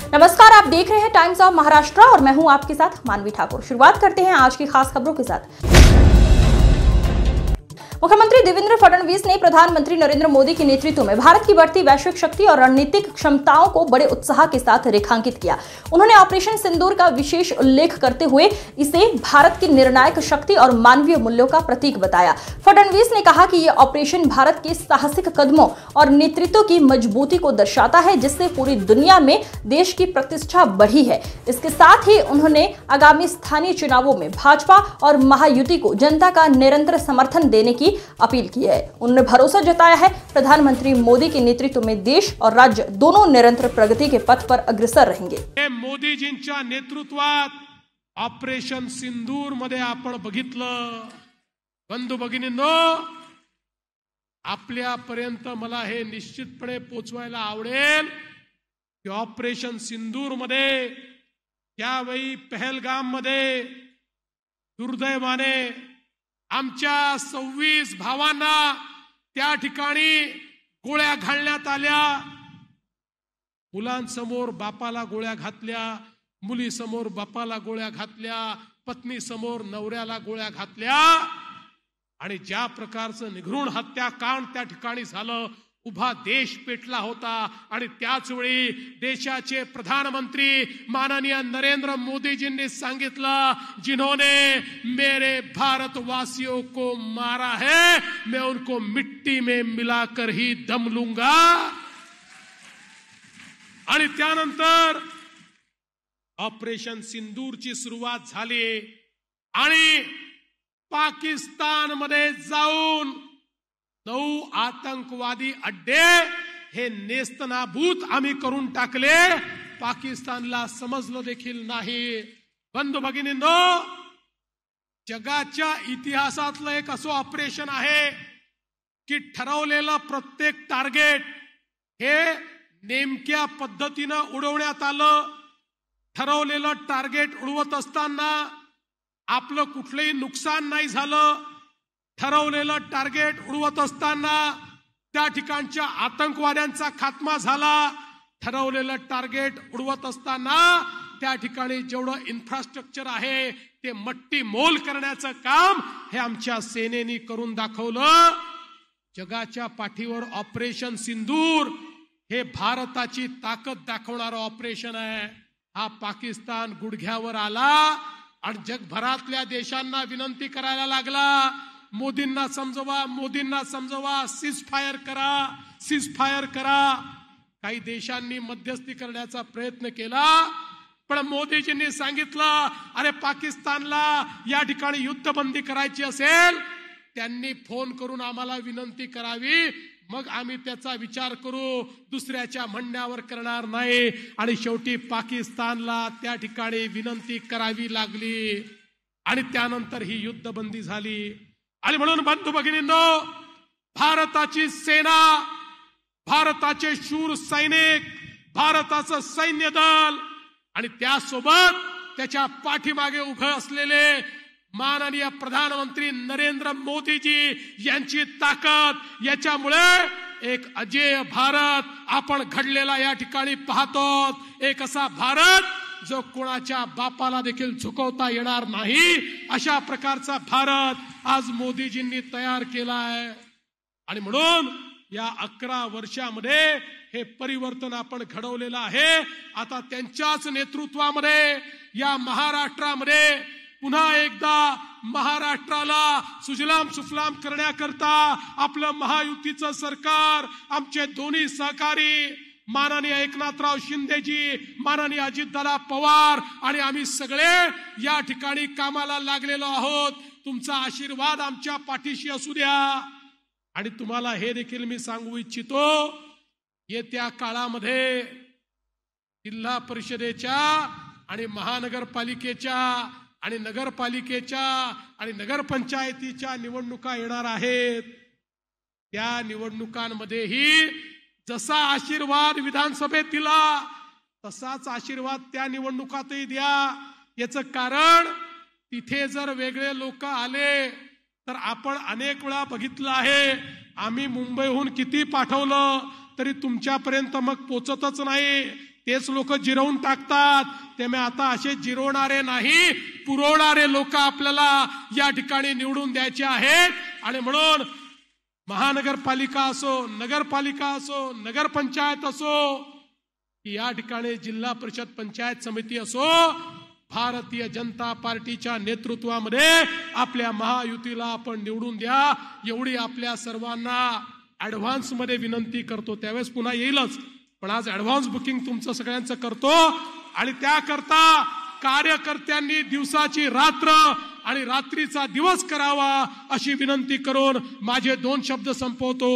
नमस्कार, आप देख रहे हैं टाइम्स ऑफ महाराष्ट्र और मैं हूं आपके साथ मानवी ठाकुर। शुरुआत करते हैं आज की खास खबरों के साथ। मुख्यमंत्री देवेंद्र फडणवीस ने प्रधानमंत्री नरेंद्र मोदी के नेतृत्व में भारत की बढ़ती वैश्विक शक्ति और रणनीतिक क्षमताओं को बड़े उत्साह के साथ रेखांकित किया। उन्होंने ऑपरेशन सिंदूर का विशेष उल्लेख करते हुए इसे भारत की निर्णायक शक्ति और मानवीय मूल्यों का प्रतीक बताया। फडणवीस ने कहा कि यह ऑपरेशन भारत के साहसिक कदमों और नेतृत्व की मजबूती को दर्शाता है, जिससे पूरी दुनिया में देश की प्रतिष्ठा बढ़ी है। इसके साथ ही उन्होंने आगामी स्थानीय चुनावों में भाजपा और महायुति को जनता का निरंतर समर्थन देने की अपील की है। उन्होंने भरोसा जताया है प्रधानमंत्री मोदी के नेतृत्व में देश और राज्य दोनों निरंतर प्रगति के पथ पर अग्रसर रहेंगे। मोदीजींच्या नेतृत्वात ऑपरेशन सिंदूर मध्ये आपण बघितलं, बंधू भगिनींनो, आपल्यापर्यंत मला हे निश्चितपणे पोहोचवायला आवडेल की ऑपरेशन सिंदूर मध्ये त्यावेळी पहलगाम मध्ये दुर्दैवाने आमच्या 26 भावांना त्या ठिकाणी गोळ्या घालण्यात आल्या। मुलांसमोर बापाला गोळ्या घातल्या, मुलीसमोर बापाला गोळ्या घातल्या, पत्नीसमोर नवऱ्याला गोळ्या घातल्या आणि ज्या प्रकारचं निघृण हत्याकांड त्या ठिकाणी झालं, उभा देश पेटला होता। आणि त्याच वेळी देशाचे प्रधानमंत्री माननीय नरेंद्र मोदीजींनी सांगितलं, जिन्होंने मेरे भारतवासियों को मारा है मैं उनको मिट्टी में मिलाकर ही दम लूंगा। आणि त्यानंतर ऑपरेशन सिंदूरची सुरुवात झाली आणि पाकिस्तानमध्ये जाऊन 9 आतंकवादी अड्डे हे नेस्तनाबूत आम्ही करून टाकले। पाकिस्तानला समजलं देखील नाही। बंधू भगिनींनो, जगाच्या इतिहासातलं एक असं ऑपरेशन आहे की ठरवलेलं प्रत्येक टार्गेट हे नेमक्या पद्धतीनं उडवण्यात आलं। ठरवलेलं टार्गेट उडवत असताना आपलं कुठलंही नुकसान नाही झालं। ठरवलेलं टार्गेट उडवत असताना त्या ठिकाणच्या आतंकवाद्यांचा खात्मा झाला। ठरवलेलं टार्गेट उडवत असताना त्या ठिकाणी जेवढं इन्फ्रास्ट्रक्चर आहे ते मट्टी मोल करण्याचं काम हे आमच्या सेनेने करून दाखवलं। जगाच्या पाठीवर ऑपरेशन सिंदूर हे भारताची ताकद दाखवणारं ऑपरेशन आहे। हा पाकिस्तान गुडघ्यावर आला आणि जगभरातल्या देशांना विनंती करायला लागला, मोदींना समजवा, सीज फायर करा। काही देशांनी मध्यस्थी करण्याचा प्रयत्न केला, पण मोदीजींनी सांगितलं, अरे पाकिस्तानला या ठिकाणी युद्धबंदी करायची असेल त्यांनी फोन करून आम्हाला विनंती करावी, मग आम्ही त्याचा विचार करू, दुसऱ्याच्या म्हणण्यावर करणार नाही। आणि शेवटी पाकिस्तानला त्या ठिकाणी विनंती करावी लागली आणि त्यानंतर ही युद्धबंदी झाली। आणि म्हणून बंधू भगिनींनो, भारताची सेना, भारताचे शूर सैनिक, भारताचं सैन्य दल आणि त्यासोबत त्याच्या पाठीमागे उभे असलेले माननीय प्रधानमंत्री नरेंद्र मोदीजी यांची ताकद, याच्यामुळे एक अजेय भारत आपण घडलेला या ठिकाणी पाहतो। एक असा भारत जो कोणाच्या बापाला देखील झुकवता येणार नाही, अशा प्रकारचा भारत आज मोदीजींनी तयार केला आहे। आणि म्हणून या 11 वर्षामध्ये हे परिवर्तन आपण घडवलेलं आहे। आता त्यांच्याच नेतृत्वामध्ये या महाराष्ट्रामध्ये पुन्हा एकदा महाराष्ट्राला सुजलाम सुफलाम करण्याकरता आपलं महायुतीचं सरकार, आमचे दोन्ही सहकारी माननीय एकनाथराव शिंदेजी, माननीय अजितदादा पवार आणि आम्ही सगळे या ठिकाणी कामाला लागलेलो आहोत। तुमचा आशीर्वाद आमच्या पाठीशी असू द्या। आणि तुम्हाला हे देखील मी सांगू इच्छितो, येत्या काळामध्ये जिल्हा परिषदेच्या आणि महानगरपालिकेच्या आणि नगरपालिकेच्या आणि नगरपंचायतीच्या निवडणुका येणार आहेत। त्या निवडणुकांमध्येही जसा आशीर्वाद विधानसभेत दिला तसाच आशीर्वाद त्या निवडणुकातही द्या। याचं कारण तिथे जर वेगळे लोक आले तर आपण अनेक वेळा बघितलं आहे, आम्ही मुंबईहून किती पाठवलं तरी तुमच्यापर्यंत मग पोचतच नाही। तेच लोक जिरवून टाकतात. त्यामुळे आता असे जिरवणारे नाही, पुरवणारे लोक आपल्याला या ठिकाणी निवडून द्यायचे आहेत. आणि म्हणून महानगरपालिका असो, नगरपालिका असो, नगरपंचायत असो, या ठिकाणी जिल्हा परिषद पंचायत समिती असो, भारतीय जनता पार्टीच्या नेतृत्वामध्ये आपल्या महायुतीला आपण निवडून द्या, एवढी आपल्या सर्वांना ऍडव्हान्स मध्ये विनंती करतो. त्यावेळेस पुन्हा येईलच, पण आज ऍडव्हान्स बुकिंग तुमचं सगळ्यांचं करतो. आणि त्याकरता कार्यकर्त्यांनी दिवसाची रात्र आणि रात्रीचा दिवस करावा अशी विनंती करून माझे 2 शब्द संपवतो.